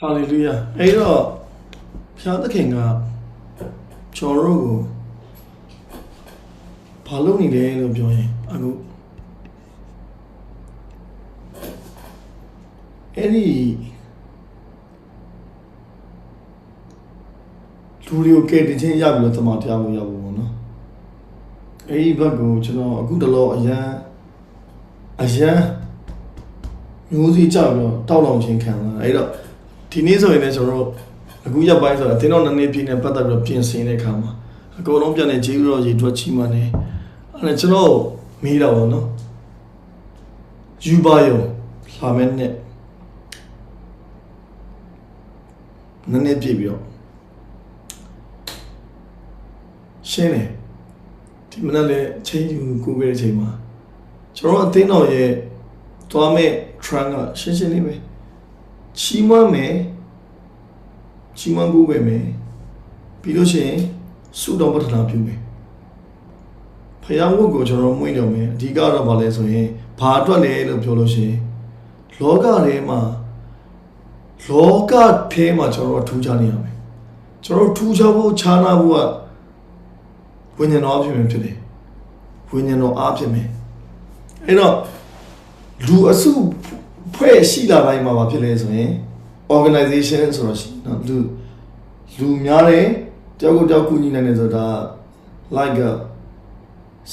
ဟာလေလုယာအဲ့တော့ဖျားသခင်ကကျွန်တော်တို့ကိုဘာလုပ်နေလဲလို့ပြောရင်အခုအဲ့ဒီလူတွေကိုကဲတင်ချင်းရပြီးတော့တမန်တရားကိုရဖို့ပေါ့နော်အဲ့ဒီဘက်ကိုကျွန်တော်အခုတလောအရန်မျိုးစီကြောက်ပြီးတော့တောက်လောင်ချင်းခံလာအဲ့တော့ဒီနေ့ဆိုရင်လည်းကျွန်တော်တို့အခုရက်ပိုင်းဆိုတာအတင်းတော့နည်းနည်းပြင်းနေပတ်သက်ပြီးတော့ပြင်ဆင်တဲ့အခါမှာအကုန်လုံးပြန်နေဂျေးရောရေတွက်ချီမှနေအဲ့ကျွန်တော်မေးတာပေါ့နော်ယူပါယောလာမယ်နဲ့နည်းနည်းပြပြီးတော့ရှင်းတယ်ဒီမနက်လည်းချိန်ယူကိုခဲ့တဲ့ချိန်မှာကျွန်တော်အတင်းတော်ရဲ့သွားမဲ့ trend ကရှင်းလေးပဲချီးမွမ်းမယ်ချီးမွမ်းကိုပဲမယ်ပြီးလို့ရှိရင်စုတော်ပဋ္ဌာန်းပြုမယ်ဖယားဝတ်ကိုကျွန်တော်မွေးတော်မယ်အဓိကတော့ဗာလဲဆိုရင်ဘာအတွက်လဲလို့ပြောလို့ရှိရင်လောကထဲမှာကျွန်တော်ထူးခြားနေရမယ်ကျွန်တော်ထူးခြားဖို့ခြားနာဖို့ကဝိညာဉ်တော်အဖြစ်ဖြစ်တယ်ဝိညာဉ်တော်အားဖြစ်မယ်အဲ့တော့လူအစုဖွဲ့ရှိလာတိုင်းမှာဖြစ်လဲဆိုရင် organization ဆိုတော့ရှိနော်လူများတယ်တယောက်ကိုတယောက်ကူညီနိုင်တယ်ဆိုတာ like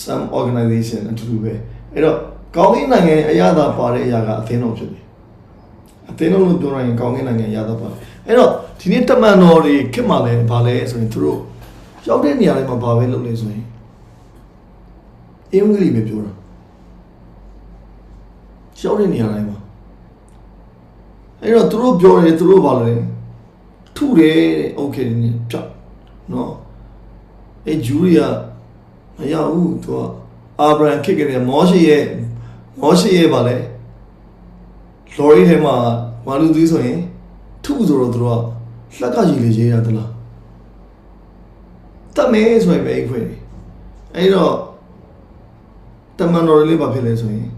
some organization အတူတူပဲအဲ့တော့ကောင်းကင်နိုင်ငံရဲ့အရာသာပါတဲ့အရာကအသင်းတော်ဖြစ်တယ်အသင်းတော်လို့ပြောရရင်ကောင်းကင်နိုင်ငံအရာသာပါတယ်အဲ့တော့ဒီနေ့တမန်တော်တွေခင်မှလည်းဗာလဲဆိုရင်သူတို့ရောက်တဲ့နေရာတိုင်းမှာဗာပဲလုပ်လဲဆိုရင်အင်္ဂလိပ်ပဲပြောတာရောက်တဲ့နေရာတိုင်းမှာအဲ့တော့သူတို့ပြောတယ်သူတို့ဗာလဲထုတယ်โอเคနေပြနော်အဲ့ဂျူရီယာမရဘူးသူကအာဗြဟံခစ်ကနေမောရှေရဲ့ဗာလဲလော်ရီထဲမှာဝါလူသီးဆိုရင်ထုဆိုတော့သူတို့ကလက်ကကြီးလေးရေးရသလားတမဲဆိုရင်ပဲအိခွေအဲ့တော့တမန်တော်လေးဘာဖြစ်လဲဆိုရင်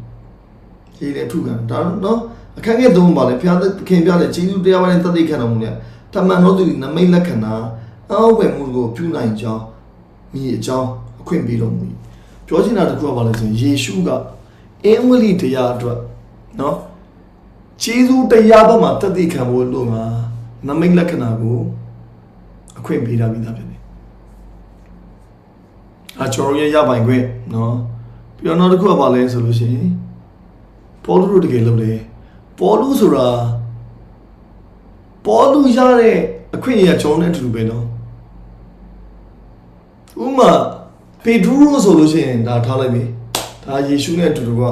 ရေးလေထုကန်ဒါနော်အခက်အခဲသုံးပါလေဖျားခင်ပြတဲ့ဂျေဇုတရားပိုင်းတသိခံတော်မူလေတမန်တော်သူနမိတ်လက္ခဏာအောက်ဝယ်မှုကိုပြုနိုင်ကြောင်းမိအကြောင်းအခွင့်ပေးတော်မူ၏ပြောချင်တာတခုကဘာလဲဆိုရင်ယေရှုကအင်္ဂလိပ်တရားအတွက်နော်ဂျေဇုတရားဘက်မှာတသိခံဖို့လို့ငါနမိတ်လက္ခဏာကိုအခွင့်ပေးတာပြီးသားဖြစ်တယ်ကျွန်တော်ရဲ့ရပိုင်ခွင့်နော်ပြီးတော့နောက်တစ်ခုကဘာလဲဆိုလို့ရှိရင်ပေါ်လူတို့တကယ်လုပ်တယ်ပေါ်လူဆိုတာပေါ်လူရတဲ့အခွင့်အရေးကျွန်တော်နဲ့အတူတူပဲနော်ဥမာပေဒရူဆိုလို့ရှိရင်ဒါထားလိုက်ပြီဒါယေရှုနဲ့အတူတူက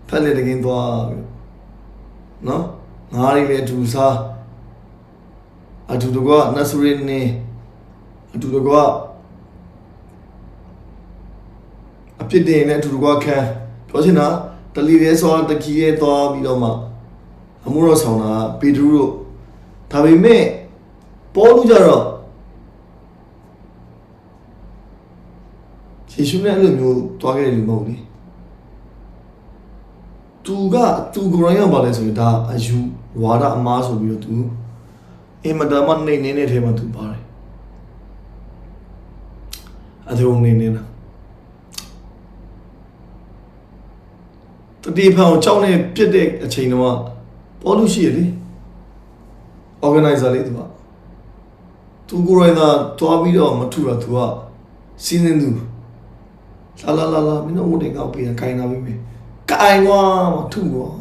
ဖက်လက်တကင်းသွားနော်ငါးရီလည်းအတူစားအတူတူကနတ်ဆရနေအတူတူကအပြစ်တင်နဲ့အတူတူကခံပြောချင်တာတလီရဲစောတကီရဲသွားပြီးတော့မှအမှုတော်ဆောင်တာပေဒရူတို့ဒါပေမဲ့ပေါ်လူကြတော့ယေရှုနဲ့အဲ့လိုမျိုးတွားခဲ့တယ်လို့မဟုတ်လေသူကိုယ်တိုင်ကဘာလဲဆိုရင်ဒါအယူဝါဒအမားဆိုပြီးတော့သူအင်မတန်မှနေနေတဲ့ထဲမှာသူပါတယ်အထုံနေနေတာတတိဖန်ကိုကြောက်နေပြစ်တဲ့အချိန်တော့ပေါ်လူရှိရလေ organizer လေးသူကိုယ်တိုင်သာတွားပြီးတော့မထူတာသူကစီးနေသူလာမင်းတို့ဦးတင်ကောက်ပြီးခိုင်းတာပဲကိုင်ဝါမထူတော့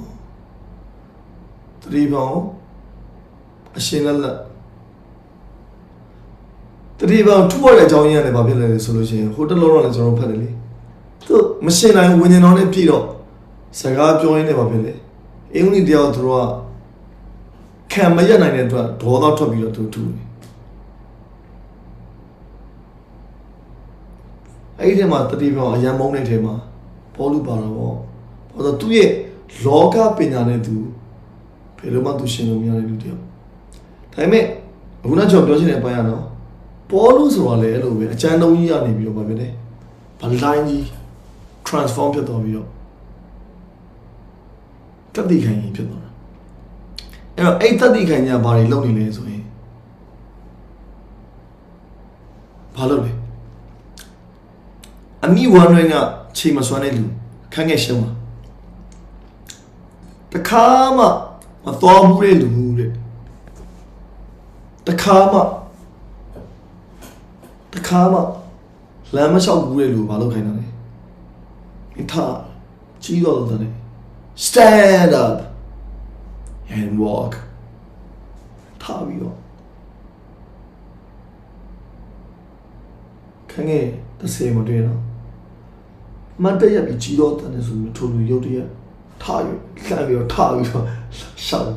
တတိဖန်ကိုအရှင်လက်တတိဖန်ထူရတဲ့အကြောင်းရင်းရတယ်ဘာဖြစ်လဲဆိုလို့ရှိရင်ဟိုတလုံးတော့လည်းကျွန်တော်ဖတ်တယ်လေသူမရှင်နိုင်ဝิญဉ်တော်နဲ့ပြည့်တော့စကားပြောရင်းနဲ့ဘာဖြစ်လဲအင်္ဂလိပ်တရားသူတို့ကခံမရနိုင်တဲ့အတွက်ဒေါသထွက်ပြီးတော့သူထူတယ်အဲ့ဒီထဲမှာတတိပြောအရန်မုန်းတဲ့ထဲမှာပေါ်လူပါတော့ဘာလို့သူရဲ့လောကပညာနဲ့သူဘယ်လိုမှသူရှင်းလို့မရတဲ့လူတယောက်ဒါပေမဲ့အခုနောက်ကျွန်တော်ပြောချင်တဲ့အပိုင်းကတော့ပေါ်လူဆိုတာလေအဲ့လိုပဲအချမ်းတုံးကြီးရနေပြီးတော့ဘာဖြစ်လဲဗလိုင်းကြီး transform ဖြစ်သွားပြီးတော့တတိခိုင်ကြီးဖြစ်သွားတာ အဲ့တော့အဲ့တတိခံညာဘာတွေလုပ်နေလဲဆိုရင်ဘာလုပ်လဲအမိဝမ်းတွင်းကချိန်မစွမ်းတဲ့လူခန်းငယ်ရှုံးမှာတခါမှမတော်ဘူးတဲ့လူတဲ့တခါမှလမ်းမလျှောက်ဘူးတဲ့လူဘာလုပ်ခိုင်းတာလဲအထားကြီးတော့တယ် stand up and walk ထားပြီးတော့ခငယ်တစ်စဲမတွေ့တော့မတ်တရပြီးကြီးတော့တယ်ဆိုပြီးထိုလူရုပ်တရက်ထားရလှမ်းပြီးတော့ထားပြီးတော့ရှောက်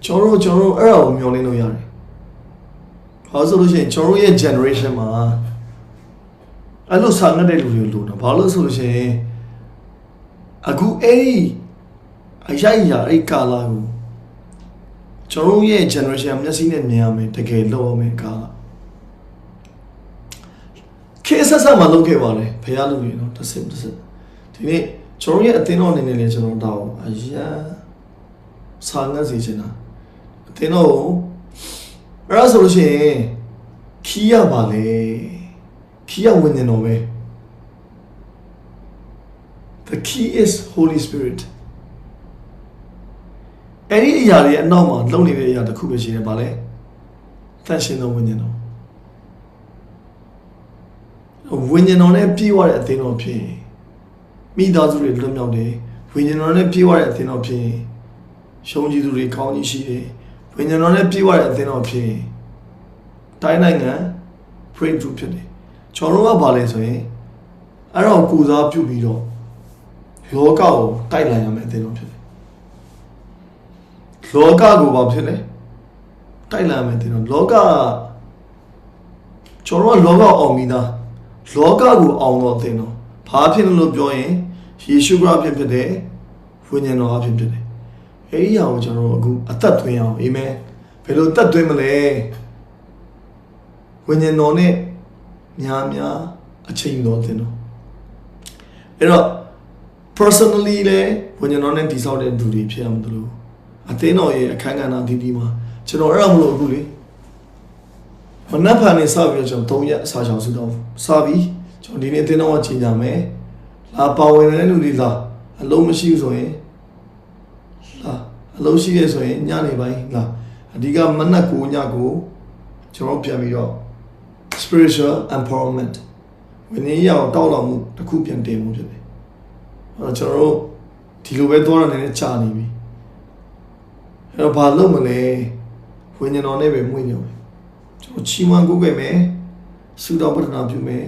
ကျွန်တော်အဲ့ဒါကိုမျှော်လင့်လို့ရတယ်ဘာလို့ဆိုလို့ရှိရင်ကျွန်တော်ရဲ့ generation မှာအဲ့လိုစာငတ်တဲ့လူတွေလို့တော့ဘာလို့ဆိုလို့ရှိရင်အခုအဲ့အရိုက်အဲ့ကာလာကိုကျွန်တော်ရဲ့ generation မျက်စိနဲ့မြင်ရမယ်တကယ်လို့ရမယ်ကာလာခေတ်ဆက်မှာလုပ်ခဲ့ပါလေဖရားလူတွေနော်တစ်စက်ဒီနေ့ကျွန်တော်ရဲ့အသင်းတော်အနေနဲ့လည်းကျွန်တော်တောင်းအရာစာငတ်စီချင်တာအသင်းတော်အဲ့ဒါဆိုလို့ရှိရင်ခီးရပါလေခီးရဝင်နေတော့ပဲ The key is Holy Spirit အဲ့ဒီအရာတွေအနောက်မှာလုံနေတဲ့အရာတစ်ခုပဲရှိတယ်ဗာလေသန့်ရှင်းသောဝိညာဉ်တော်ဝိညာဉ်တော်နဲ့ပြည့်ဝတဲ့အသင်းတော်ဖြစ်မိသားစုတွေလွတ်မြောက်တယ်ဝိညာဉ်တော်နဲ့ပြည့်ဝတဲ့အသင်းတော်ဖြစ်ရှုံးကြီးသူတွေကောင်းကြီးရှိတယ်ဝိညာဉ်တော်နဲ့ပြည့်ဝတဲ့အသင်းတော်ဖြစ်တိုင်းနိုင်ငံ breakthrough ဖြစ်တယ်ကျွန်တော်တို့ကဘာလဲဆိုရင်အဲ့တော့ကိုစားပြုတ်ပြီးတော့လောကကိုတိုက်လိုက်ရမယ်အသင်းတော်ဖြစ်တယ်လောကကိုဘာဖြစ်လဲတိုက်လိုက်ရမယ်အသင်းတော်လောကကျွန်တော်ကလောကအောင်ပြီးသားလောကကိုအောင်တော့အသင်းတော်ဘာဖြစ်လို့ပြောရင်ယေရှုခရစ်ဖြစ်တယ်ဝိညာဉ်တော်အဖြစ်ဖြစ်တယ်အဲ့ဒီအရာကိုကျွန်တော်တို့အခုအသက်သွင်းအောင်အာမင်ဘယ်လိုအသက်သွင်းမလဲဝိညာဉ်တော်နဲ့များအချိန်တော်တင်တော့အဲ့တော့ personally လဲဝိညာဉ်တော်နဲ့တည်ဆောက်တဲ့လူတွေဖြစ်အောင်လို့အသင်းတော်ရဲ့အခမ်းကဏ္ဍအသီးသီးမှာကျွန်တော်အဲ့ဒါမလို့အခုလေမနက်ဖြန်နေစပြီးတော့ကျွန်တော်3ရက်အစာချောင်စုတော့စပြီးကျွန်တော်ဒီနေ့အသင်းတော်ကချိန်ကြမယ်လာပါဝင်တဲ့လူတွေလားအလုံးမရှိဘူးဆိုရင်လာအလုံးရှိရဲဆိုရင်ညနေပိုင်းလာအဓိကမနက်9ညကိုကျွန်တော်ပြန်ပြီးတော့ spiritual empowerment ဝိညာဉ်ရေးအောင်တောက်လောင်မှုတစ်ခုပြန်တင်မှုဖြစ်တယ်အဲ့တော့ကျွန်တော်တို့ဒီလိုပဲသွားရနေတဲ့ကြာနေပြီအဲ့တော့ဘာလုပ်မလဲဝိညာဉ်တော်နဲ့ပဲမွေးညော်မယ်ကျွန်တော်ချီးမွမ်းကိုးကွယ်မယ်ဆုတောင်းပတ္ထနာပြုမယ်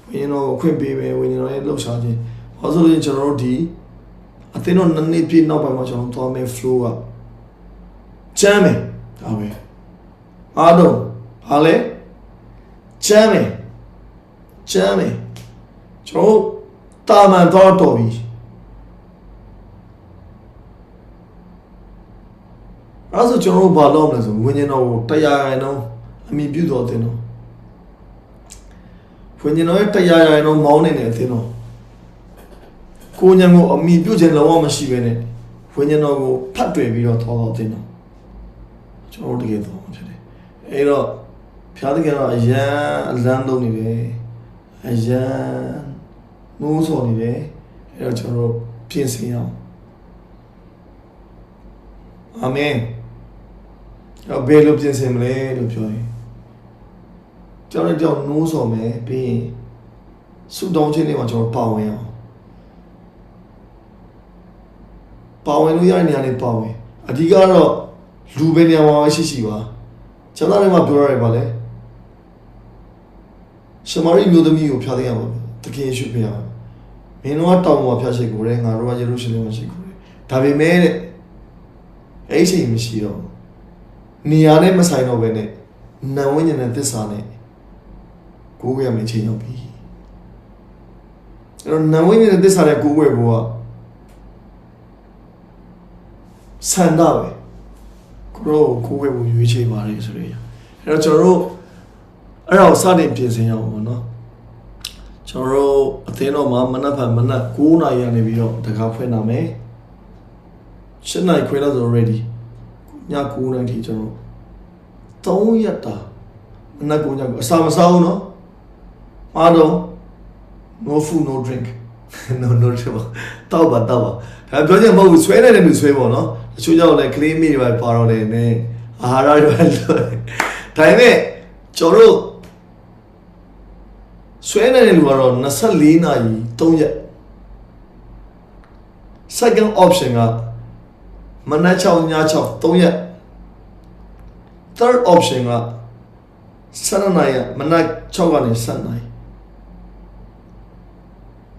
ဝိညာဉ်တော်ကိုခွင့်ပေးမယ်ဝိညာဉ်တော်ရဲ့လှုပ်ရှားခြင်းဘာလို့လဲကျွန်တော်တို့ဒီအသင်းတော်နှစ်ပြည့်နောက်ပိုင်းမှာကျွန်တော်သွားမယ် flow ကကျမ်းမယ်ဒါပဲအားတော့ဟာလေကျမ်းမယ်ကျွန်တော်တာမန်တော်တော်ပြီအဲ့ဒါကျွန်တော်ဘာလုပ်မလဲဆိုဝိညာဉ်တော်ကိုတရားရအောင်အမိပြုတော်တင်တော့ဝိညာဉ်တော်ရဲ့တရားရအောင်မောင်းနေတဲ့အသင်းတော်ကိုဉာဏ်ကိုအမိပြုခြင်းလုံးဝမရှိဘဲနဲ့ဝိညာဉ်တော်ကိုဖတ်တွေ့ပြီးတော့ထောတော်တင်တော့ကျွန်တော်တကယ်တော့ဖြစ်တယ်အဲ့တော့ဖျားတကယ်တော့အရန်အလန်းလုံးနေတယ်အရန်မိုးစော်နေတယ်အဲ့တော့ကျွန်တော်ပြင်ဆင်အောင်အာမင်တော့ဘယ်လိုပြင်ဆင်မလဲလို့ပြောရင်ကျွန်တော်ကြောင့်နိုးစော်မယ်ပြီးရင်ဆုတောင်းခြင်းတွေမှာကျွန်တော်ပါဝင်အောင်ပါဝင်လို့ရတဲ့နေရာတွေပါဝင်အဓိကတော့လူပဲနေရာမှာရှိပါကျွန်တော်လည်းမပြောရပါလေရှမာရိမျိုးသမီးကိုဖျားသိရပါတကယ်ရှိပြရမင်းတို့ကတောင်ပေါ်ဖျားရှိကိုရဲငါတို့ကယေရုရှလင်မှာရှိကိုရဲဒါပေမဲ့တဲ့အဲ့ချိန်မရှိတော့နေရာနဲ့မဆိုင်တော့ပဲနဲ့နံဝိညာဉ်နဲ့သစ္စာနဲ့ကိုယ်ရမယ်ချိန်ရောက်ပြီအဲ့တော့နံဝိညာဉ်နဲ့သစ္စာနဲ့ကိုယ်ဝဲဘောကဆန္ဒပဲကိုယ်ဝဲဘောရွေးချယ်ပါတယ်ဆိုရယ်အဲ့တော့ကျွန်တော်တို့အဲ့ဒါကိုစတင်ပြင်ဆင်ရအောင်ပေါ့နော် ကျွန်တော်တို့အသင်းတော်မှာမနက်ဖြန်မနက်9နာရီကနေပြီးတော့တကားဖွင့်လာမယ်7နာရီခွဲလောက်ဆို ready ည9နာရီထိကျွန်တော်3ရက်တာမနက်9ညအစာမစားဘူးနော်အားလုံး no food no drink no drink တောက်ပါဒါပြောချင်မဟုတ်ဘူးဆွဲနေတဲ့လူဆွဲပေါ့နော်တချို့ကြောင့်လည်းကလေးမိတွေပါတော့တယ်နဲ့အာဟာရတွေပဲလို့ဒါပေမဲ့ကျွန်တော်တို့ဆွဲနေတဲ့လူကတော့24နာရီ3ရက် second option ကမနက်6ည6 3ရက် third option က7နာရီမနက်6ကနေ7နာရီ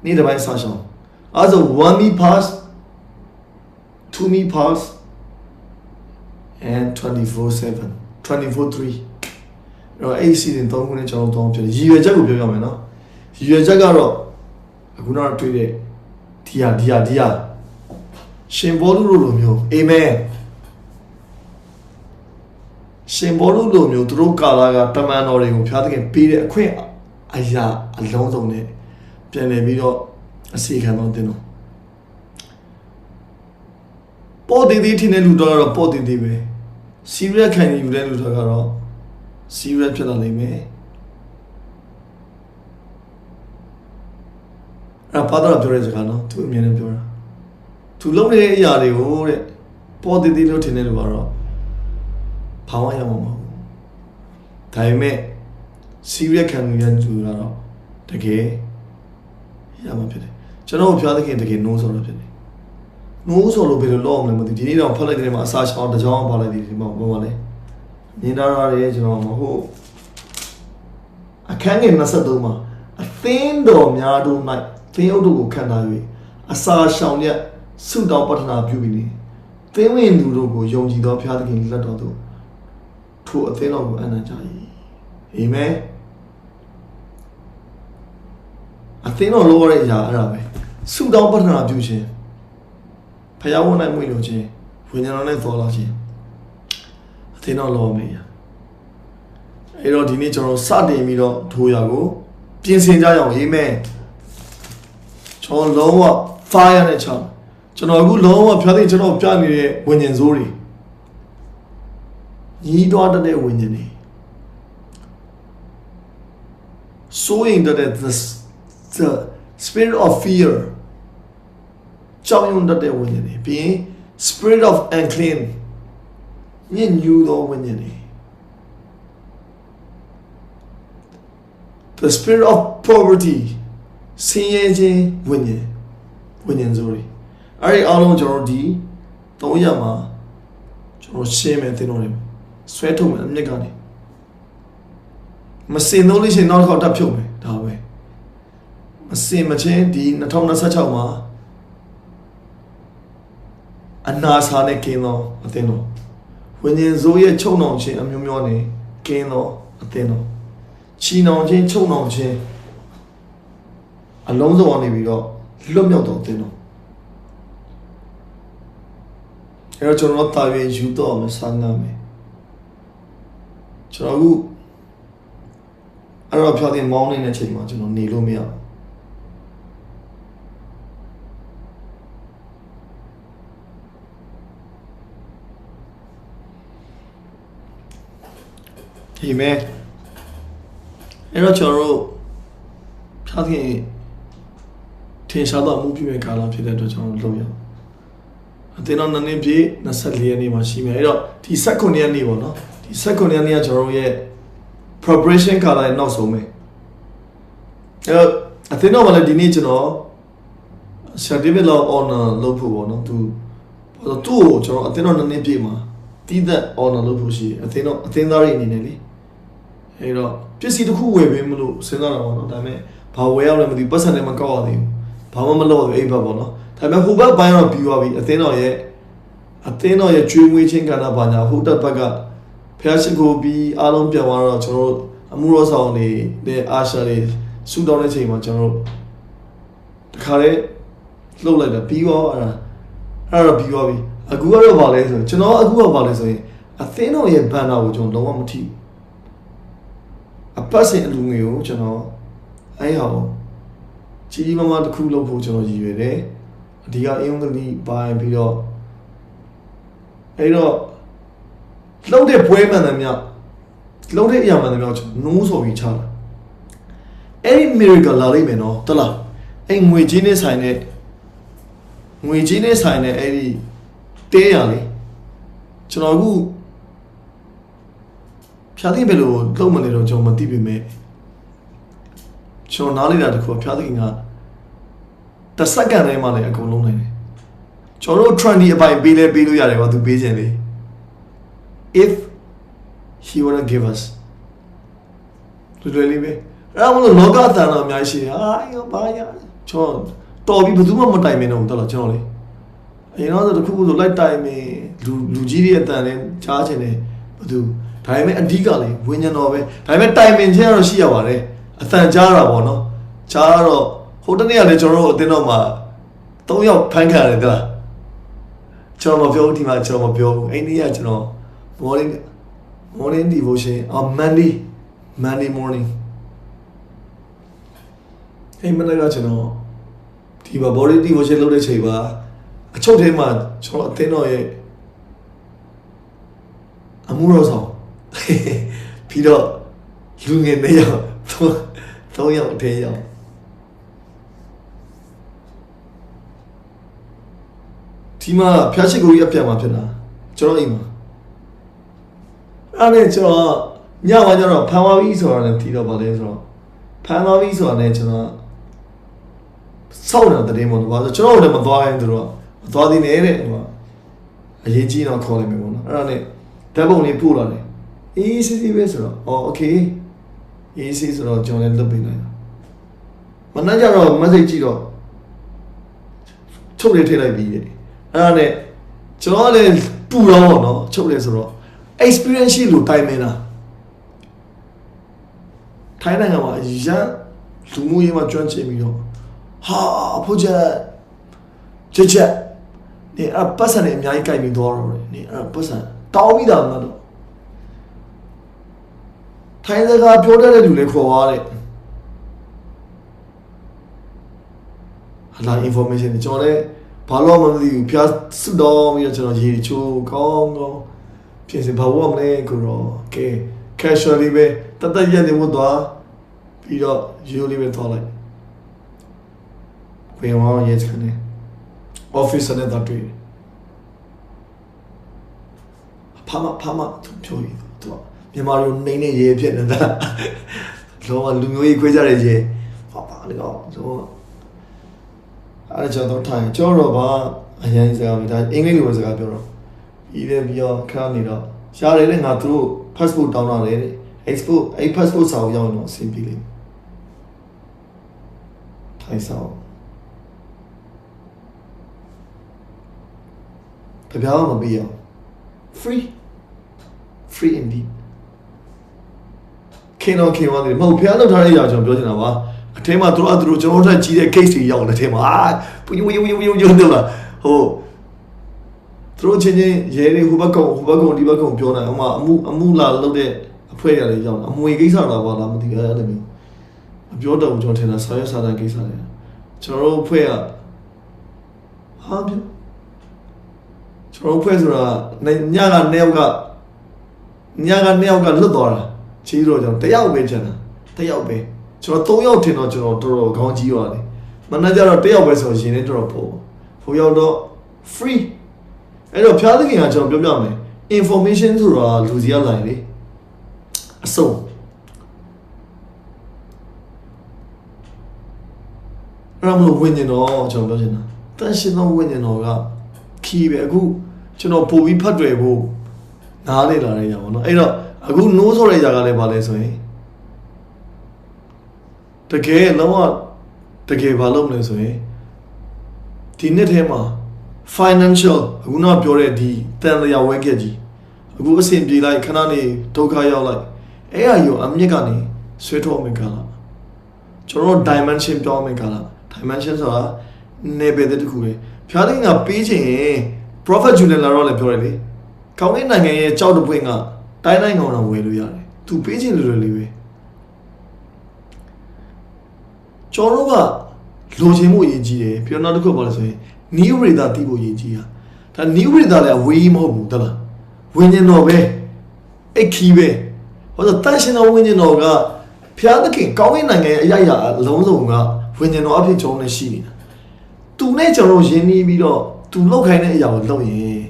နေ့တစ်ပိုင်းစားရှောင်းအဲဆို1 meal pass 2 meal pass and 24/7 24/3တော့အဲ့စီစဉ်3ခုနဲ့ကျွန်တော်တို့ဖြစ်တယ်ရည်ရွယ်ချက်ကိုပြောပြမယ်နော်ရည်ရွယ်ချက်ကတော့အခုနောက်တွေ့တဲ့ဒီဟာရှင်ဘောလူလိုမျိုးအာမင်ရှင်ဘောလူလိုမျိုးသူတို့ကာလာကတမန်တော်တွေကိုဖျားသခင်ပေးတဲ့အခွင့်အရာအလုံးစုံနဲ့ပြန်လည်ပြီးတော့အစီခံတော်တင်တော့ပေါ်တည်တည်ထင်တဲ့လူတော့ပေါ်တည်တည်ပဲစီရီယက်ခံယူတဲ့လူတော့ကတော့စီရီယက်ဖြစ်လာနိုင်မယ်အဲ့ဘာသာပြောရဲစကားနော်သူအမြင်နဲ့ပြောတာသူလုံးနေတဲ့အရာတွေကိုတဲ့ပေါ်တည်တည်လို့ထင်တဲ့လူကတော့ဘာမှရမှာမဟုတ်ဘူးဒါပေမဲ့စီရီယက်ခံယူတဲ့လူကတော့တကယ်ရမှာဖြစ်တယ်ကျွန်တော်ဖျားသခင်တကယ်နိုးဆိုတော့ဖြစ်တယ်နိုးဆိုလို့ဘယ်လိုလုပ်အောင်လဲမသိဒီနေ့တော့ဖတ်လိုက်တဲ့မှာအစာချောင်းတစ်ချောင်းပါလိုက်ဒီမှာဘာမှလဲမြင်တာရဲကျွန်တော်မဟုတ်အခန်းငယ်23မှာအသင်းတော်များတို့၌သင်းအုပ်တို့ကိုခံထား၍အစာရှောင်ရက်ဆုတောင်းပတ္ထနာပြုပြီးနေသင်းဝင်သူတို့ကိုယုံကြည်သောဖျားသခင်လက်တော်သို့ထိုအသင်းတော်ကိုအနံ့ကြ၏အာမင်အသင်းတော်လောရဲ့အရာအဲ့ဒါပဲဆုတောင်းပတ္ထနာပြုခြင်းဖယားဝန်နိုင်မှုလို့ခြင်းဝိညာဉ်တော်နဲ့တော်လာခြင်းအသင်းတော်လောမေးအဲ့တော့ဒီနေ့ကျွန်တော်စတင်ပြီးတော့ထိုးရကိုပြင်ဆင်ကြရအောင်အာမင်ကျွန်တော်လုံးဝ fire နဲ့ချောင်းကျွန်တော်အခုလုံးဝဖျားသိကျွန်တော်ပြနေတဲ့ဝိညာဉ်စိုးတွေညီးတွားတဲ့ဝိညာဉ်တွေစိုးရင်တဲ့ the spirit of fear ကြောက်ရွံ့တဲ့ဝိညာဉ်တွေပြီးရင် spirit of unclean ညစ်ညူးသောဝိညာဉ်တွေ the spirit of poverty ဆင်းရဲခြင်းဝိညာဉ်စိုးတွေအဲ့ဒီအားလုံးကျွန်တော်ဒီ3ရက်မှာကျွန်တော်ရှင်းမယ်သင်တော်တယ်ဆွဲထုတ်မယ်အမြစ်ကနေမစင်လို့ရှိရင်နောက်တစ်ခါတက်ဖြုတ်မယ်ဒါပဲမစင်မချင်းဒီ2026မှာအနာစာနဲ့ကင်းသောအသင်းတော်ဝိညာဉ်စိုးရဲ့ချုံနှောင်ခြင်းအမျိုးမျိုးနဲ့ကင်းသောအသင်းတော်ချီနှောင်ခြင်းချုံနှောင်ခြင်းအလုံးစုံကနေပြီးတော့လွတ်မြောက်တော်အသင်းတော်အဲ့တော့ကျွန်တော်တာရွေယူတော့မဆန်းနာမယ်ကျွန်တော်အခုအဲ့တော့ဖြောတင်မောင်းနေတဲ့ချိန်မှာကျွန်တော်နေလို့မရဘူးအာမင်အဲ့တော့ကျွန်တော်တို့ဖြောတင်ထင်ရှားတော့မှုပြည့်မဲ့ကာလဖြစ်တဲ့အတွက်ကျွန်တော်လုပ်ရအောင်အတင်းတော့နေ့ပြည့်24ရက်နေ့မှာရှိမယ်အဲ့တော့ဒီ19ရက်နေ့ပေါ့နော်ဒီ19ရက်နေ့ကကျွန်တော်တို့ရဲ့ preparation ကာလရဲ့နောက်ဆုံးပဲအဲ့တော့အတင်းတော့မလည်းဒီနေ့ကျွန်တော် certificate of honor လုပ်ဖို့ပေါ့နော်သူ့ကိုကျွန်တော်အတင်းတော့နေ့ပြည့်မှာတည်တဲ့ honor လုပ်ဖို့ရှိအတင်းသားတွေအနေနဲ့လေအဲ့တော့ပစ္စည်းတစ်ခုဝယ်ပေးမလို့စဉ်းစားတာပေါ့နော်ဒါပေမဲ့ဘာဝယ်ရလဲမသိဘူးပတ်စံလည်းမကောက်ရသေးဘူးဘာမှမလုပ်ရဘူးအဲ့ဘက်ပေါ့နော်ဒါပေမဲ့ဟိုဘက်ပိုင်းတော့ပြီးသွားပြီအသင်းတော်ရဲ့ကျွေးမွေးခြင်းကဏ္ဍဘာညာဟိုတက်ဘက်ကဖျားရှိခိုးပြီးအားလုံးပြန်သွားတော့ကျွန်တော်တို့အမှုတော်ဆောင်တွေနဲ့အာရှာတွေစူတောင်းတဲ့ချိန်မှာကျွန်တော်တို့တခါလေလှုပ်လိုက်တာပြီးသွားအဲ့ဒါပြီးသွားပြီအခုကတော့ဗာလဲဆိုကျွန်တော်အခုကဗာလဲဆိုရင်အသင်းတော်ရဲ့ဘန်နာကိုကျွန်တော်လုံးဝမထိဘူးအပတ်စဉ်အလူငွေကိုကျွန်တော်အဲ့ဟာကို ကြီးမမတစ်ခုလုပ်ဖို့ကျွန်တော်ရည်ရွယ်တယ်ဒီကအင်္ဂလိပ်ပိုင်းပြီးတော့အဲ့တော့လှုပ်တဲ့ပွဲမှန်တယ်မြလှုပ်တဲ့အရာမှန်တယ်မြကျွန်တော်နိုးဆိုပြီးချတာအဲ့ဒီ miracle လာလိမ့်မယ်နော်တလားအဲ့ငွေကြီးနဲ့ဆိုင်တဲ့အဲ့ဒီတဲရလေကျွန်တော်အခုဖြာသိပဲလို့လုံးမနေတော့ကျွန်တော်မသိပေမဲ့ကျွန်တော်နားလိုက်တာတခုဖြာသိကတစ်စက္ကန့်ထဲမှာလည်းအကုန်လုံးနိုင်တယ်ကျွန်တော်တို့ trendy အပိုင်ပေးလို့ရတယ်ကွာသူပေးခြင်းလေ if he wanna give us လွယ်လေးပဲအဲ့ဒါမလို့လောကတန်တော်အများကြီးရှိတယ်ဟာရောဘာရကျွန်တော်တော်ပြီးဘယ်သူမှမတိုင်မင်းတော့တော်တော်ကျွန်တော်လေအရင်တော့တခုခုဆိုလိုက်တိုင်မင်းလူကြီးတွေအတန်နဲ့ကြားချင်တယ်ဘယ်သူဒါပေမဲ့အဓိကလေဝิญဉာဏ်တော်ပဲဒါပေမဲ့တိုင်မင်းချင်းကတော့ရှိရပါတယ်အတန်ကြားတာပေါ့နော်ကြားတော့ဟိုတနေ့ကလည်းကျွန်တော်တို့အတင်းတော့မှ3ယောက်ဖမ်းခံရတယ်တလားကျွန်တော်မပြောဒီမှာကျွန်တော်မပြောဘူးအဲ့ဒီကကျွန်တော် morning devotion on Monday morning အဲ့မနေ့ကကျွန်တော်ဒီမှာ body devotion လုပ်တဲ့ချိန်ပါအချုပ်ထဲမှာကျွန်တော်အတင်းတော့ရဲ့အမှုတော်ဆောင်ပြီးတော့လူငယ်2ယောက်3ယောက်အထက်ရောက်ဒီမှာဖျားရှိကိုကြီးအပြန်မှာဖြစ်တာကျွန်တော်အိမ်မှာအဲ့ဒါကျွန်တော်ညမှာကျတော့ဖန်သွားပြီဆိုတာနဲ့တီးတော့ပါလဲဆိုတော့ဖန်သွားပြီဆိုတာနဲ့ကျွန်တော်စောင့်နေတဲ့တင်းပေါ့နော်ဘာလို့ကျွန်တော်လည်းမသွားရင်သူတို့မသွားသေးနဲ့တဲ့ဟိုအရေးကြီးတော့ခေါ်လိုက်မယ်ပေါ့နော်အဲ့ဒါနဲ့ဓာတ်ပုံလေးပို့လာတယ်အေးစီပဲဆိုတော့အော်โอเคအေးစီဆိုတော့ကျွန်တော်လည်းလုပ်ပေးလိုက်တာမနှက်ကြတော့ message ကြည့်တော့ချုပ်လေးထည့်လိုက်ပြီးတယ်အဲ့ဒါနဲ့ကျွန်တော်လည်းပူတော့ပေါ့နော်ချုပ်လေးဆိုတော့ experience ရှိလို့တိုင်မင်းလားထိုင်းနိုင်ငံမှာအရန်လူမှုရေးမှာကျွမ်းကျင်ပြီးတော့ဟာဖို့ချက်နေအပတ်စံနဲ့အများကြီးကြိုက်ပြီးသွားတော့တယ်နေအပတ်စံတောင်းပြီးတာမတော့ထိုင်းစကားပြောတတ်တဲ့လူတွေခေါ်သွားတယ်ဟာလာ information ကျွန်တော်လည်းဘာလို့မသိဘူးဖျားစွတော့ပြီးတော့ကျွန်တော်ရေချိုးကောင်းပြင်စင်ဘာလို့မလဲကိုတော့ကဲ casually ပဲတတ်ရက်နေဖို့သွားပြီးတော့ရိုးလေးပဲသွားလိုက်ဝင်အောင်ရေးချင်တယ် office နဲ့တော့တွေ့ဖာမသူပြောရသူမြန်မာလိုနေရေးဖြစ်နေတာလောကလူမျိုးကြီးခွဲကြတဲ့ရေပါလေကောဆိုအဲ့ကျွန်တော်ထိုင်ကျော်တော့ပါအရင်စကားပဲဒါအင်္ဂလိပ်လိုစကားပြောတော့ပြီးတော့ခါနေတော့ရှားတယ်လေငါသူတို့ passport တောင်းတာလေ export အဲ့ passport စာအုပ်ရောက်ရင်တော့အဆင်ပြေလိမ့်မယ်ထိုင်ဆောင်ပြပြမပေးရ free indeed ခင်တော်တယ်မဟုတ်ဖျားလောက်ထားတဲ့ຢာကျွန်တော်ပြောချင်တာပါအထဲမှာတို့ကျွန်တော်တို့ကြီးတဲ့ case တွေရောက်တဲ့အထဲမှာပူယတော့လားဟိုတို့ချင်းရဲတွေဟိုဘက်ကောင်ဒီဘက်ကောင်ပြောနေဟိုမှာအမှုလာလုပ်တဲ့အဖွဲရတယ်ရောက်အမွေကိစ္စလာပါလားမသိဘူးအဲ့လိုမျိုးအပြောတော့ကျွန်တော်ထင်တာဆာရစာတဲ့ကိစ္စတွေကျွန်တော်တို့ဖွဲ့ကဟာပြောကျွန်တော်ဖွဲ့ဆိုတာညက2ယောက်ကလွတ်သွားတာကြီးတော့ကျွန်တော်1ယောက်ပဲချင်တာ1ယောက်ပဲကျွန်တော်3ယောက်ထင်တော့ကျွန်တော်တော်တော်ခေါင်းကြီးသွားတယ်မနက်ကျတော့1ယောက်ပဲဆိုရင်လည်းတော်တော်ပို့ဟိုရောက်တော့ free အဲ့တော့ဖျားသခင်ကကျွန်တော်ပြောပြမယ် information ဆိုတာလူစီရလာရင်လေအစုံအဲ့တော့ဝိညာဉ်တော်ကျွန်တော်ပြောချင်တာတန်ရှင်သောဝိညာဉ်တော်ကခီးပဲအခုကျွန်တော်ပို့ပြီးဖတ်တွေ့ဖို့နားလေလာတဲ့ညာပေါ့နော်အဲ့တော့အခု no ဆိုတဲ့ຢာကလည်းပါလဲဆိုရင်တကယ်လုံးဝတကယ်ဘာလုပ်မလဲဆိုရင်ဒီနှစ်ထဲမှာ financial အခုနောက်ပြောတဲ့ဒီတန်လျာဝဲခဲ့ကြီးအခုအဆင်ပြေလိုက်ခဏနေဒုက္ခရောက်လိုက်အဲ့အရောအမြင့်ကနေဆွဲထုတ်မယ်ကလားကျွန်တော် dimension ပြောင်းမယ်ကလား dimension ဆိုတာနေပဲတဲ့တခုလေဖျားသိန်းကပေးချင်ရင် prophet Julian လာတော့လည်းပြောတယ်လေကောင်းကင်နိုင်ငံရဲ့ကြောက်တပွင့်ကတိုင်းတိုင်းကောင်တော့ဝယ်လို့ရတယ်သူပေးချင်လို့လေးပဲကျွန်တော်က လိုချင်မှုအရေးကြီးတယ်ပြီးတော့နောက်တစ်ခုပါလဲဆိုရင် new reader တည်ဖို့အရေးကြီးတာဒါ new reader လည်းအဝေးမဟုတ်ဘူးတလားဝိညာဉ်တော်ပဲအခီးပဲဟောဆိုတန်ရှင်တော်ဝိညာဉ်တော်ကဖျားသခင်ကောင်းကင်နိုင်ငံရဲ့အရာရာအလုံးစုံကဝိညာဉ်တော်အဖြစ်ကျွန်တော်နဲ့ရှိနေတာသူနဲ့ကျွန်တော်ရင်းနှီးပြီးတော့သူလောက်ခိုင်းတဲ့အရာကိုလုပ်ရင်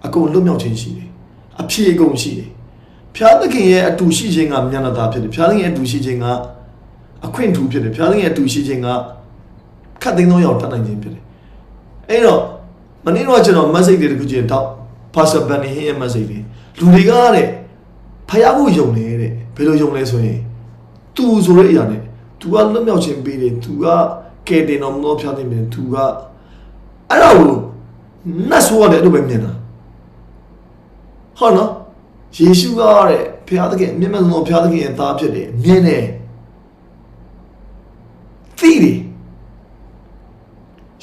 အကုန်လွတ်မြောက်ခြင်းရှိတယ်အဖြေအကုန်ရှိတယ်ဖျားသခင်ရဲ့အတူရှိခြင်းကမျက်နှာသာဖြစ်တယ်ဖျားသခင်ရဲ့အတူရှိခြင်းကအခွင့်ထူဖြစ်တယ်ဖျားသခင်ရဲ့အတူရှိခြင်းကခတ်သိမ်းသောရောက်တတ်နိုင်ခြင်းဖြစ်တယ်အဲ့တော့မနေ့တော့ကျွန်တော် message တွေတခုချင်းတော့ Pastor Benny ရဲ့ message တွေလူတွေကတဲ့ဖျားဖို့ယုံနေတဲ့ဘယ်လိုယုံလဲဆိုရင်သူဆိုတဲ့အရာနဲ့သူကလွတ်မြောက်ခြင်းပေးတယ်သူကကဲတင်တော်မလို့ဖျားသိမ်းတယ်သူကအဲ့ဒါကိုနတ်ဆိုရတယ်အဲ့လိုပဲမြင်တာဟုတ်နော်ယေရှုကတဲ့ဖျားသခင်မြင့်မြတ်ဆုံးဖျားသခင်ရဲ့သားဖြစ်တယ်မြင်တယ်သိတယ်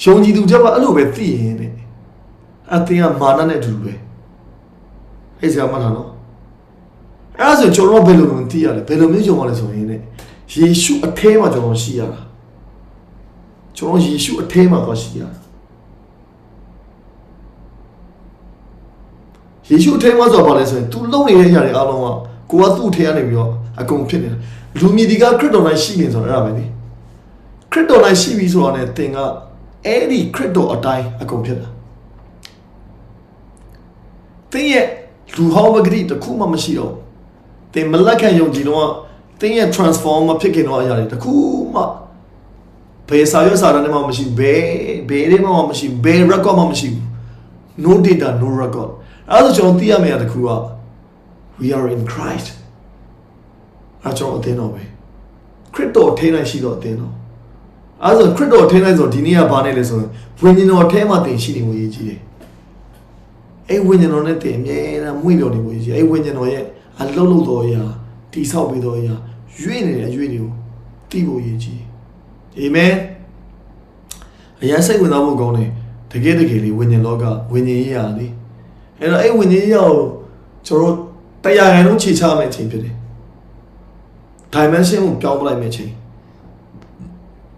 ယုံကြည်သူတွေကအဲ့လိုပဲသိရင်တဲ့အသင်ကမာနနဲ့အတူတူပဲအဲ့စကားမှတ်ထားနော်အဲ့ဒါဆိုကျွန်တော်ဘယ်လိုလုပ်သိရလဲဘယ်လိုမျိုးယုံရလဲဆိုရင်တဲ့ယေရှုအထဲမှာကျွန်တော်ရှိရတာကျွန်တော်ယေရှုအထဲမှာသွားရှိရတာယေရှုအထဲမှာဆိုပါလဲဆိုရင် तू လုံနေတဲ့အရာတွေအားလုံးကကိုကသူ့ထဲကနေပြီးတော့အကုန်ဖြစ်နေတာလူမြည်ဒီကခရစ်တော်၌ရှိနေဆိုတော့အဲ့ဒါပဲလေခရစ်တော်၌ရှိပြီဆိုတော့ ਨੇ သင်ကအဲ့ဒီခရစ်တော်အတိုင်းအကုန်ဖြစ်တာသင်ရဲ့လူဟောင်းပဂတိတစ်ခုမှမရှိတော့သင်မလက်ခံယုံကြည်တော့သင်ရဲ့ transform မဖြစ်ခင်တော့အရာတွေတစ်ခုမှဘယ်စာရွက်စာတမ်းမှမရှိဘယ်တွေမှမရှိဘယ် record မှမရှိဘူး no data no record အဲ့ဒါကျွန်တော်သိရမယ့်အရာတစ်ခုက we are in Christ အဲ့ကျွန်တော်အသင်းတော်ပဲခရစ်တော်ထဲ၌ရှိတော့အသင်းတော်အဲ့ဆိုခရစ်တော်ထဲ၌ဆိုဒီနေ့ကဘာနဲ့လဲဆိုရင်ဝိညာဉ်တော်ထဲမှာသင်ရှိနေမှုရည်ကြီးတယ်အဲ့ဝိညာဉ်တော်နဲ့သင်အမြဲတမ်းမွေ့လျော်နေမှုရည်ကြီးအဲ့ဝိညာဉ်တော်ရဲ့အလုံးလုံးတော်အရာတိဆောက်ပြီးတော်အရာရွေ့နေတဲ့အရွေ့တွေကိုသိဖို့ရည်ကြီးအာမင်အရင်စိတ်ဝင်စားဖို့ကောင်းတယ်တကယ်လေးဝိညာဉ်လောကဝိညာဉ်ရေးရာလေအဲ့တော့အဲ့ဝိညာဉ်ရေးရာကိုကျွန်တော်တရားခိုင်လုံးခြေချမယ့်အချိန်ဖြစ်တယ် dimension ကိုပြောင်းပလိုက်မယ့်အချိန်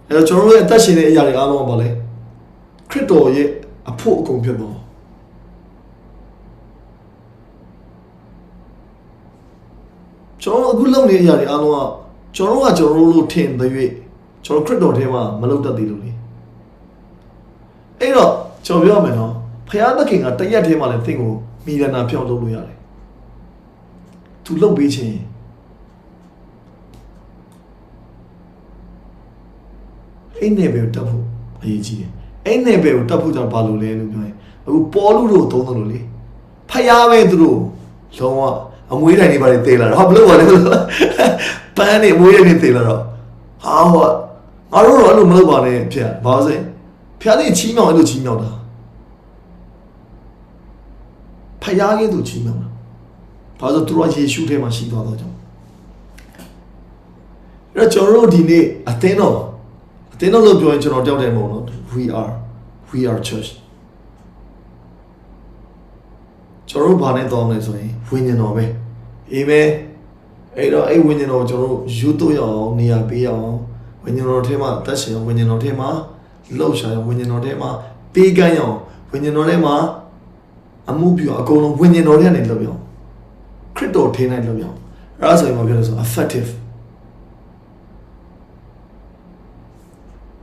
အဲ့တော့ကျွန်တော်ရဲ့အသက်ရှင်တဲ့အရာတွေအားလုံးကဘာလဲခရစ်တော်ရဲ့အဖို့အကုန်ဖြစ်သွားကျွန်တော်အခုလုပ်နေတဲ့အရာတွေအားလုံးကကျွန်တော်လို့ထင်တဲ့၍ကျွန်တော်ခရစ်တော်ထဲမှာမလုပ်တတ်သေးလို့လေအဲ့တော့ကျွန်တော်ပြောမယ်နော်ဖခင်သခင်ကတရက်ထဲမှာလည်းသင်ကိုမီလနာပြောင်းလုပ်လို့ရတယ်သူလုပ်ပေးခြင်းအဲ့နယ်ပယ်ကိုတက်ဖို့အရေးကြီးတယ်အဲ့နယ်ပယ်ကိုတက်ဖို့ကြောင့်ဘာလို့လဲလို့ပြောရင်အခုပေါ်လူတို့သုံးတယ်လို့လေဖခင်ပဲသူတို့လုံးဝအမွေးတိုင်တွေပါလေတေးလာတော့ဟာဘလို့ပါလဲပန်းနေအမွေးတိုင်တွေတေးလာတော့ဟာဟောငါတို့တော့အဲ့လိုမလုပ်ပါနဲ့ဖြစ်ဘာလို့လဲဖခင်ချီးမြှောက်အဲ့လိုချီးမြှောက်တာဖခင်ကသူချီးမြှောက်တာဘာလို့သူတို့ယေရှုထဲမှာရှိသွားတော့ကြောင့်အဲ့တော့ကျွန်တော်တို့ဒီနေ့အသင်းတော်လို့ပြောရင်ကျွန်တော်ကြောက်တယ်မဟုတ်နော် we are church ကျွန်တော်ဘာနဲ့တောင်းလဲဆိုရင်ဝိညာဉ်တော်ပဲအာမင်အဲ့တော့အဲ့ဝိညာဉ်တော်ကျွန်တော်တို့ယူသွရအောင်နေရာပေးအောင်ဝိညာဉ်တော်ထဲမှာတက်ရှင်ဝိညာဉ်တော်ထဲမှာလှုပ်ရှားအောင်ဝိညာဉ်တော်ထဲမှာပေးကမ်းအောင်ဝိညာဉ်တော်ထဲမှာအမှုပြုအကုန်လုံးဝိညာဉ်တော်ထဲကနေလှုပ်ရအောင်ခရစ်တော်ထဲ၌လှုပ်ရအောင်အဲ့ဒါဆိုရင်မပြောလို့ဆို effective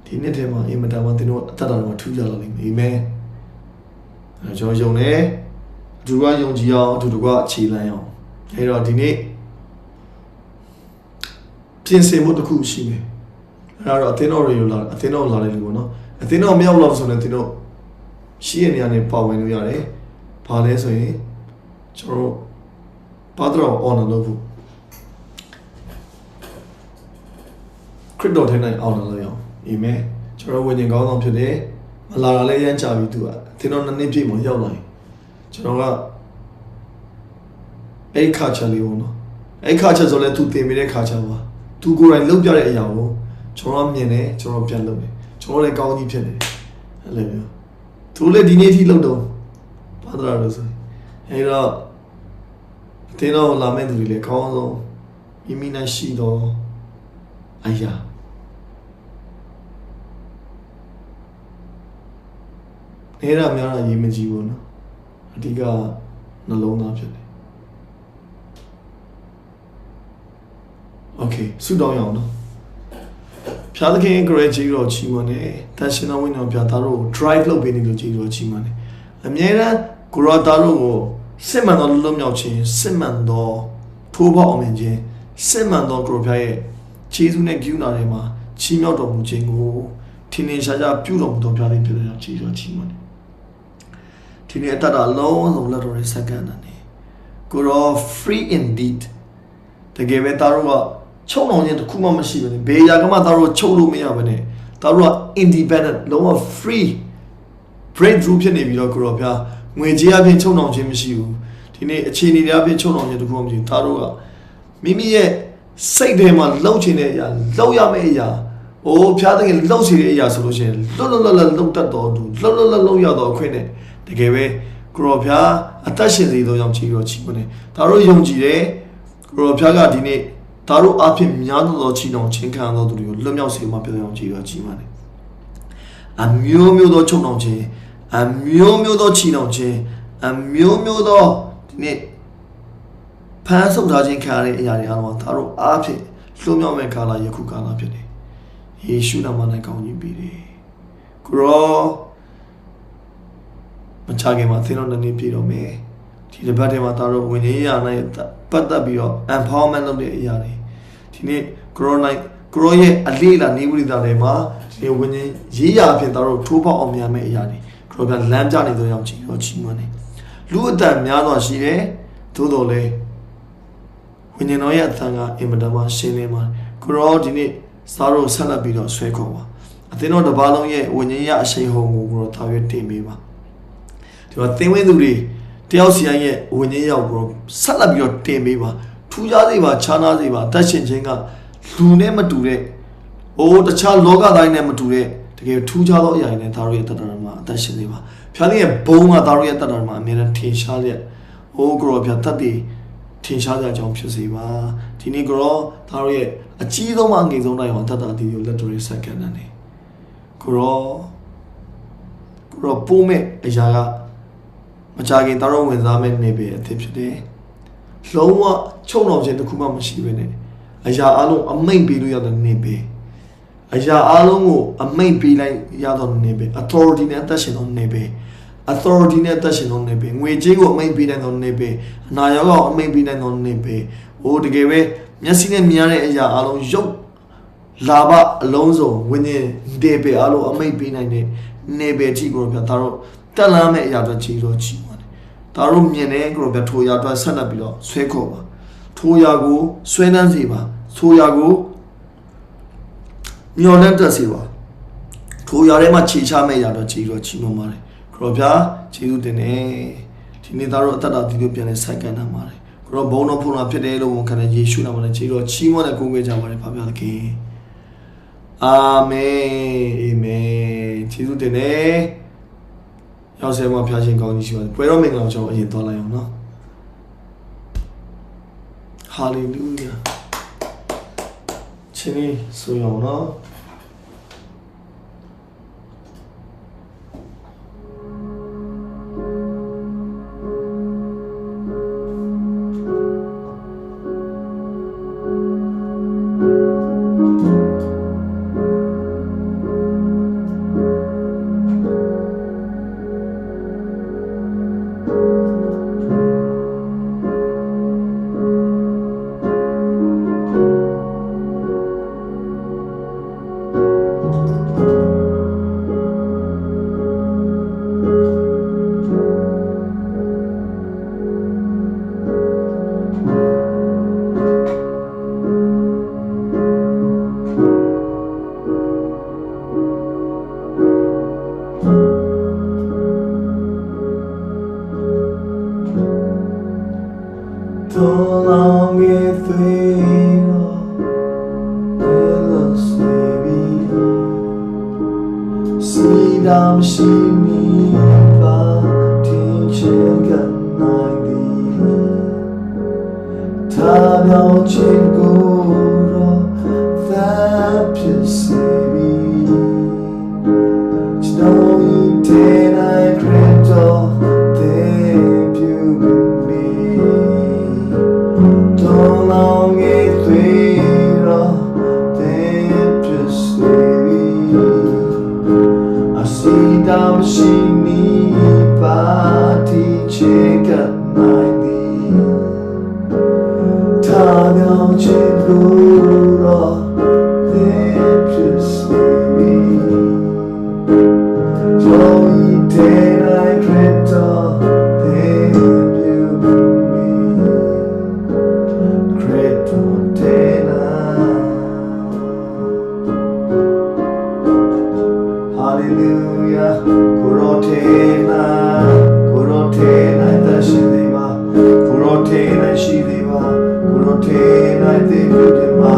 ဒီနေ့ထဲမှာအင်မတန်မှသင်တို့အသက်တာမှာထူးခြားလာလိမ့်မယ်အာမင်အဲ့ကျွန်တော်ယုံတယ်အတူကယုံကြည်အောင်အတူကခြေလှမ်းအောင်အဲ့တော့ဒီနေ့ပြင်ဆင်မှုတစ်ခုရှိတယ်အဲ့တော့အသင်းတော်တွေလာအသင်းတော်လာတယ်လို့ပေါ့နော်အသင်းတော်မရောက်တော့ဆိုရင်သင်တို့ရှိရနေရနေပါဝင်လို့ရတယ်ဘာလဲဆိုရင်ကျွန်တော်ပါဒရော honor လုပ်ဖို့ခရစ်တော်ထဲ၌ honor လုပ်ရအောင်အာမင်ကျွန်တော်ဝိညာဉ်ကောင်းဆောင်ဖြစ်တယ်မလာတာလည်းရမ်းချပြီးသူကသင်တော်နှစ်နှစ်ပြည့်မှရောက်လာရင်ကျွန်တော်ကအဲ့ခါချလေးပေါ့နော်အဲ့ခါချဆိုလဲသူတင်ပေးတဲ့ခါချပါသူကိုယ်တိုင်လုပ်ပြတဲ့အရာကိုကျွန်တော်မြင်တယ်ကျွန်တော်ပြန်လုပ်တယ်ကျွန်တော်လည်းကောင်းကြီးဖြစ်နေတယ်အဲ့လိုမျိုးသူလည်းဒီနေ့ထိလုပ်တော့ဘာသာလို့ဆိုအဲ့တော့အတင်းတော့လာမဲ့သူတွေလည်းကောင်းဆုံးမိမိနဲ့ရှိတော့အရာ နေရများတာရေးမကြည့်ဘူးနော်အဓိကနှလုံးသားဖြစ်တယ်โอเคဆုတောင်းရအောင်နော်ဖျားသခင်ဂရေကြီးတော်ချီးမွမ်းတယ်တန်ရှင်တော်ဝိညာဉ်တော်ဖျားသားတို့ကို drive လုပ်ပေးနေလို့ကြီးတော်ချီးမွမ်းတယ်အမြဲတမ်းကိုရောသားတို့ကိုစစ်မှန်သောလွတ်မြောက်ခြင်းစစ်မှန်သောထိုးပေါအောင်မြင်ခြင်းစစ်မှန်သောကိုရောဖျားရဲ့ခြေဆုနဲ့ကျူးနာတွေမှာချီးမြှောက်တော်မူခြင်းကိုထင်ထင်ရှားရှားပြုတော်မူသောဖျားသည်ဖြစ်တဲ့ကြောင့်ကြီးတော်ချီးမွမ်းတယ်ဒီနေ့အတ္တအလုံးစုံလက်တော်ရဲ့စက္ကန့်နဲ့ကိုရော free indeed တကယ်ပဲသားတို့ကချုပ်နှောင်ခြင်းတစ်ခုမှမရှိဘဲနဲ့ဘေးရာကမှသားတို့ချုပ်လို့မရဘဲနဲ့သားတို့က independent လုံးဝ free breakthrough ဖြစ်နေပြီးတော့ကိုရောဖျားငွေကြေးအပြင်ချုပ်နှောင်ခြင်းမရှိဘူးဒီနေ့အခြေအနေတွေအပြင်ချုပ်နှောင်ခြင်းတစ်ခုမှမရှိဘူးသားတို့ကမိမိရဲ့စိတ်ထဲမှာလှုပ်ချင်တဲ့အရာလှုပ်ရမယ့်အရာအိုးဖျားတဲ့လှုပ်စီတဲ့အရာဆိုလို့ရှိရင်လှုပ်လှုပ်တတ်တော်သူလှုပ်ရတော့အခွင့်နဲ့တကယ်ပဲကိုရောဖျားအသက်ရှင်စေသောကြောင့်ကြီးတော်ချီးမွမ်းတယ်သားတို့ယုံကြည်တယ်ကိုရောဖျားကဒီနေ့သားတို့အဖြစ်များသောချီးနှောင်ခြင်းခံသောသူတွေကိုလွတ်မြောက်စေမှာဖြစ်တဲ့ကြောင့်ကြီးတော်ချီးမွမ်းတယ်အမျိုးမျိုးသောချုပ်နှောင်ခြင်းအမျိုးမျိုးသောချီနှောင်ခြင်းအမျိုးမျိုးသောဒီနေ့ဖန်ဆုပ်ထားခြင်းခံရတဲ့အရာတွေအားလုံးသားတို့အားဖြင့်လွတ်မြောက်မဲ့ကာလယခုကာလဖြစ်တယ်ယေရှုနာမ၌ကောင်းကြီးပေးတယ်ကိုရောမချခင်မှာသင်တို့နေပြတော်မယ်ဒီတစ်ပတ်ထဲမှာသားတို့ဝင်ကြီးရာနဲ့ပတ်သက်ပြီးတော့ empowerment လုပ်တဲ့အရာတွေဒီနေ့ကိုရောရဲ့အလေးလာနေဝိသတွေမှာဒီဝင်ကြီးရေးရာအဖြစ်သားတို့ထိုးပေါက်အောင်များမဲ့အရာတွေကိုရောကလမ်းပြနေသောကြောင့်ချီတော်ချီးမွမ်းတယ်လူအသက်များစွာရှိတယ်သို့တော်လည်းဝိညာဉ်တော်ရဲ့အသံကအင်မတန်မှရှင်းလင်းပါတယ်ကိုရောဒီနေ့စားတို့ဆက်လက်ပြီးတော့ဆွဲခေါ်ပါအသင်းတော်တစ်ပါးလုံးရဲ့ဝိညာဉ်ရအရှိန်ဟုန်ကိုကိုရောထားရတင်ပေးပါဒီမှာသင်ဝင်သူတွေတယောက်စီရဲ့ဝိညာဉ်ရောက်ကိုဆက်လက်ပြီးတော့တင်ပေးပါထူးခြားစေပါခြားနားစေပါအသက်ရှင်ခြင်းကလူနဲ့မတူတဲ့တခြားလောကသားနဲ့မတူတဲ့တကယ်ထူးခြားသောအရာတွေနဲ့သားတို့ရဲ့တတ္တရမှာအသက်ရှင်နေပါဖျားတဲ့ဘုံကသားတို့ရဲ့တတ္တရမှာအမြဲတမ်းထင်ရှားလျက်ကိုရောဖျားတတ်ပြီးထင်ရှားကြကြောင်းဖြစ်စေပါဒီနေ့ကိုရောသားတို့ရဲ့အကြီးဆုံးအငယ်ဆုံးတိုင်းမှာတတ်တာဒီကိုလက်တော်ရဲ့စက္ကန့်နဲ့ကိုရောပိုးမဲ့အရာကမကြခင်သားတို့ဝင်စားမဲ့နေပဲအဖြစ်ဖြစ်တယ်လုံးဝချုပ်နှောင်ခြင်းတစ်ခုမှမရှိဘဲနဲ့အရာအလုံးအမိတ်ပေးလို့ရတဲ့နေပဲအရာအလုံးကိုအမိတ်ပေးလိုက်ရတော့နေပဲ authority နဲ့အသက်ရှင်တော့နေပဲ authority နဲ့အသက်ရှင်တော့နေပဲငွေကြေးကိုအမိတ်ပေးနိုင်တော့နေပဲအနာရောဂါကိုအမိတ်ပေးနိုင်တော့နေပဲတကယ်ပဲမျက်စိနဲ့မြင်ရတဲ့အရာအလုံးရုပ်လာဘအလုံးစုံဝိညာဉ်ဒေပေအလုံးအမိတ်ပေးနိုင်တဲ့နေပဲကြည့်ကိုပြတာတော့တက်လာမဲ့အရာတွေကြည့်တော့ကြည့်ပါတယ်ဒါတို့မြင်တဲ့ကိုပြထိုရာအတွက်ဆက်လက်ပြီးတော့ဆွဲခေါ်ပါထိုရာကိုဆွဲနှမ်းစေပါထိုရာကိုမျောလန့်တက်စေပါထိုရာထဲမှာခြေချမဲ့အရာတွေကြည့်တော့ကြည့်မှပါတယ်ကိုရောပြကျေးဇူးတင်တယ်ဒီနေ့သားတို့အသက်တာဒီလိုပြန်လဲစိုက်ကန်တာပါတယ်ကိုရောဘုံတော်ဖုန်းတော်ဖြစ်တယ်လို့ဝန်ခံတဲ့ယေရှုနာမနဲ့ကျေးဇူးချီးမွမ်းတဲ့ကိုးကွယ်ကြပါတယ်ဖပါသခင်အာမင်အာမင်ကျေးဇူးတင်တယ်ရောက်ဆဲမှာဖျားရှင်ကောင်းကြီးရှိပါတယ်ပွဲတော်မင်္ဂလာကြောင့်အရင်သွားလိုက်အောင်နော်ဟာလေလုယာချင်းလေးဆိုရအောင်နော်Don't you dare down she me party check at night ta down check go just me joy day I dreamt of Hallelujah, Kurotena, Dashideva, Kurotena, Shideva, Kurotena, Devudema,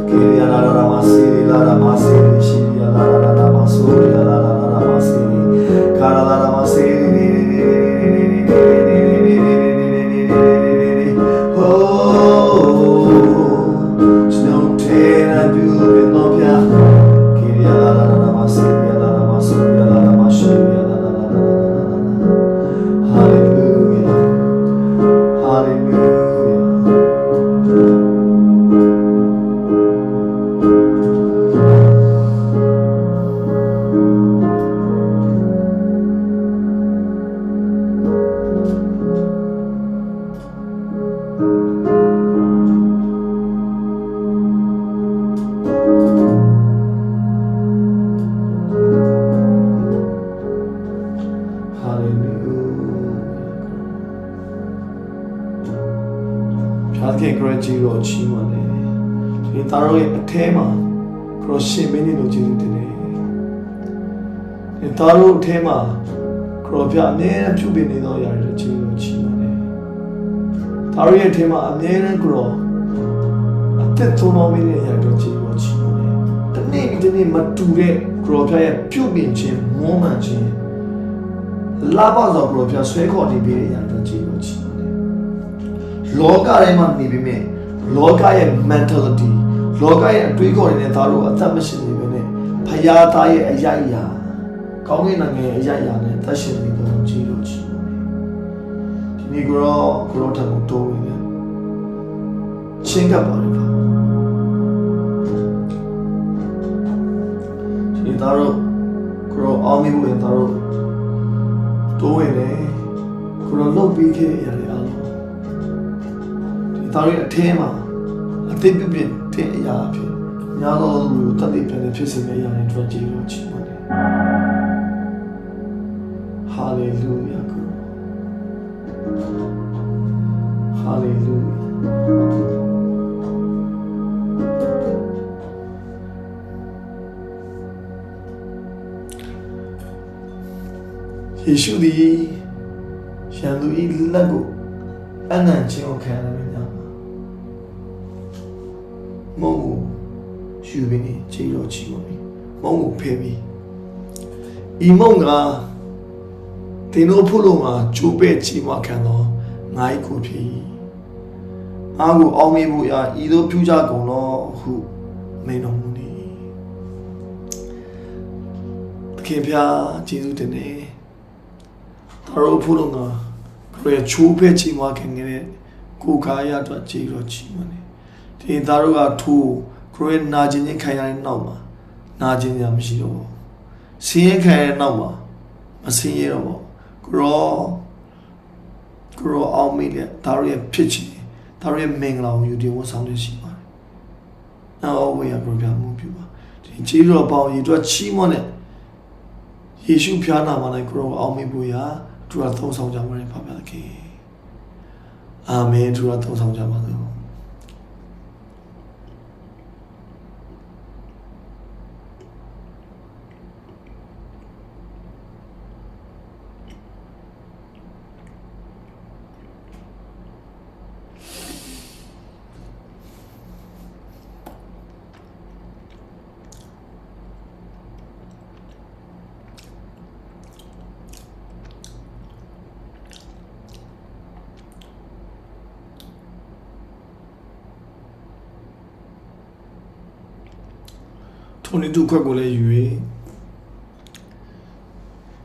Kiria Lara Masiri, Shiria Lara Masuri, Lara Masiri, Kara Masiri. Jiro Chimane, in Taro a tema, crossing many no Jiri. In Taro tema, Cropia near to be no yard Jiro Chimane. Tari tema a near and grow. A tetono million yard Jiro Chimane. The name Mature, Cropia, Pubin Chim, Woman Chim. Lavas of Cropia, Swego, the Billy and Jiro Chimane. Loga Eman Nibime, Loga mentality, Loga Trigo in a Taro, a Tamashin Nibine, Payata Ayaya, Kongin and Ayaya, and Tashin Nido, Giro Chimone, Negro, Grota Muto, Chinga Bariva, Taro, Grow Army and Taro, Doene, Grow no BK. Tari a tema, a tipin, ten yapi, Yalo, Tadi Penefisime and Tragino Chimone. Hallelujah. Hallelujah. Yeshudi Shandu Lago, and then Chino Canada. Mongo, Shubini, Jiro Chimoni, Mongo Pebi. Imonga, Tino Puluma, Chube Chimakano, Naiku Pi. Agu Omibuya, Ido Puja Gono, who may no money. Kepia, Jizu Dene, Taro Pulunga, Korea Chube Chimakan in it, Kukaya to Jiro Chimoni. The Daruga two, Korean Najin Kayan Noma, Najin Yamshiro. Seeing Kayan Noma, a senior, grow all media, Daria Pitchy, Daria Mingla, you do something she might. Now we are program people. The Jiro about you do a chimone. He should piano when I grow all me buya, to a thousand Jamaican public. Amen to a thousand Jamaican. Tony do Quagole, you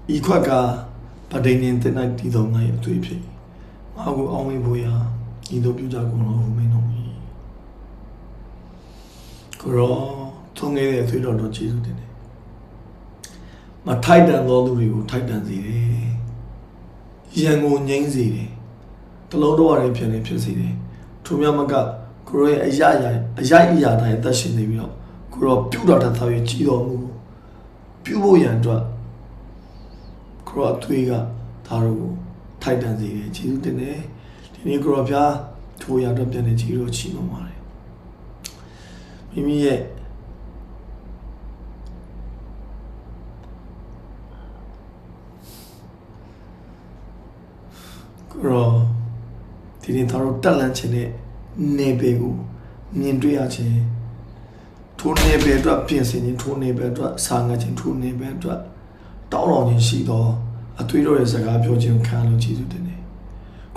Equaga, but they named the night either night to pay. I will only boya, either Bujago or may know me. ကိုရောသုံးခဲ့တဲ့အသွေးတော်ကျေးဇူးတင်တယ်မထိုက်တန်သောသူတွေကိုထိုက်တန်စေတယ်ရန်ကိုငြိမ်းစေတယ်တလုံးတော်ရည်ဖြစ်စေတယ်ထိုများမကကိုရောရဲ့အရာတိုင်းအသက်ရှင်နေပြီးတော့ကိုရောပြုတော်တတ်သောရဲ့ကြီးတော်မူပြုဖို့ရန်အတွက်ကိုရောအသွေးကဒါတို့ကိုထိုက်တန်စေတယ်ကျေးဇူးတင်တယ်ဒီနေ့ကိုရောဖျားထိုရတော့ပြန်နေကြီးတော်ချီးမွမ်းပါတယ်မိမိရဲ့ရောဒီနေ့သားတို့တက်လန့်ခြင်းနဲ့နေပေကိုမြင်တွေ့ရခြင်းထိုနေပေအတွက်ပြင်ဆင်ခြင်းထိုနေပေအတွက်စာငတ်ခြင်းထိုနေပေအတွက်တောင်းတော်ခြင်းရှိသောအသွေးတော်ရဲ့စကားပြောခြင်းခံလို့ကျေးဇူးတင်တယ်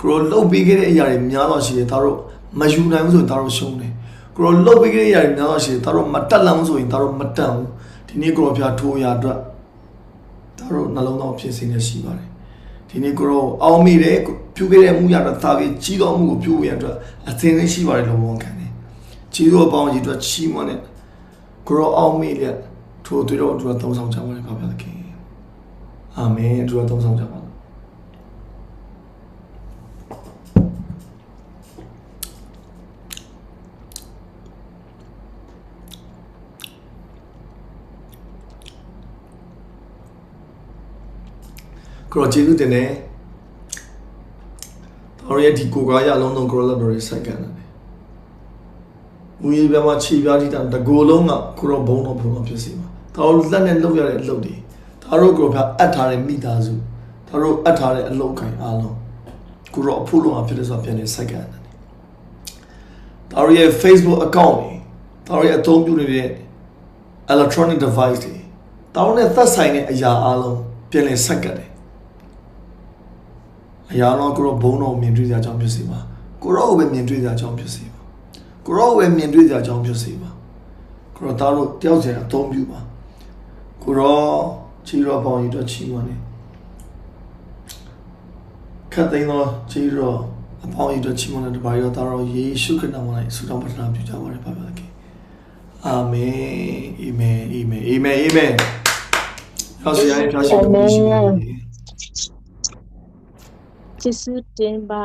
ကိုရောလှုပ်ပေးခဲ့တဲ့အရာတွေများတော့ရှိတယ်သားတို့မယူနိုင်ဘူးဆိုရင်သားတို့ရှုံးတယ်ကိုရောလှုပ်ပေးခဲ့တဲ့အရာတွေများတော့ရှိတယ်သားတို့မတက်လန့်ဘူးဆိုရင်သားတို့မတက်ဘူးဒီနေ့ကိုရောဖျားထိုးရအတွက်သားတို့နှလုံးသားပြင်ဆင်နေရှိပါတယ်ဒီနေ့ကိုရောအောင်မိတယ်ပြုခဲ့တဲ့မှုရတော့သာပြီးကြီးတော်မှုကိုပြုရအတွက်အသင်သိရှိပါတယ်လို့ဝန်ခံတယ်ကြီးတော်ပေါင်းကြီးအတွက်ချီးမွမ်းတဲ့ကိုရောအောင်မိတဲ့ထိုသူတို့အတွက်သုံးဆောင်ကြပါတယ်ဖခင်သခင်အာမင်သူတို့သုံးဆောင်ကြပါကိုရောကျေးဇူးတင်တယ်တော်ရဲ့ဒီကိုကားရအလုံးစုံကိုရောလက်တော်ရဲ့စိုက်ကန်တယ်။ဦးရေးပြမချီပြားတိတတကိုယ်လုံးကကိုရောဘုံတော်ဖြစ်စီမှာ။တော်လက်နဲ့လှုပ်ရတဲ့အလုပ်တွေဒါတို့ကိုပြအပ်ထားတဲ့မိသားစုဒါတို့အပ်ထားတဲ့အလုပ်ခိုင်အားလုံးကိုရောအဖို့လုံးအဖြစ်လို့ဆိုပြန်နေစိုက်ကန်တယ်။တော်ရဲ့ Facebook account တွေတော်ရဲ့အသုံးပြုနေတဲ့ electronic device တွေတော်နဲ့သက်ဆိုင်တဲ့အရာအားလုံးပြန်လည်စိုက်ကန်တယ်အရာတော့ကိုရောဘုံတော်မြင်တွေ့ကြကြောင်းဖြစ်စီပါကိုရောပဲမြင်တွေ့ကြကြောင်းဖြစ်စီပါကိုရောပဲမြင်တွေ့ကြကြောင်းဖြစ်စီပါကိုရောသားတို့တယောက်စီအသုံးပြုပါကိုရောချီရောပေါင်းရတော့ချီမနေခတ်သိမ်းတော့ချီရောအပေါင်းရတော့ချီမနေတပါရောသားရောယေရှုခရစ်တော်မှာဆုတောင်းပတ္ထနာပြုကြပါရပါပါခင်အာမင်အာမင်အာမင်အာမင်အာမင်ရောက်စီရဖျားရှိတော်မူရှင်ကျေးဇူးတင်ပါ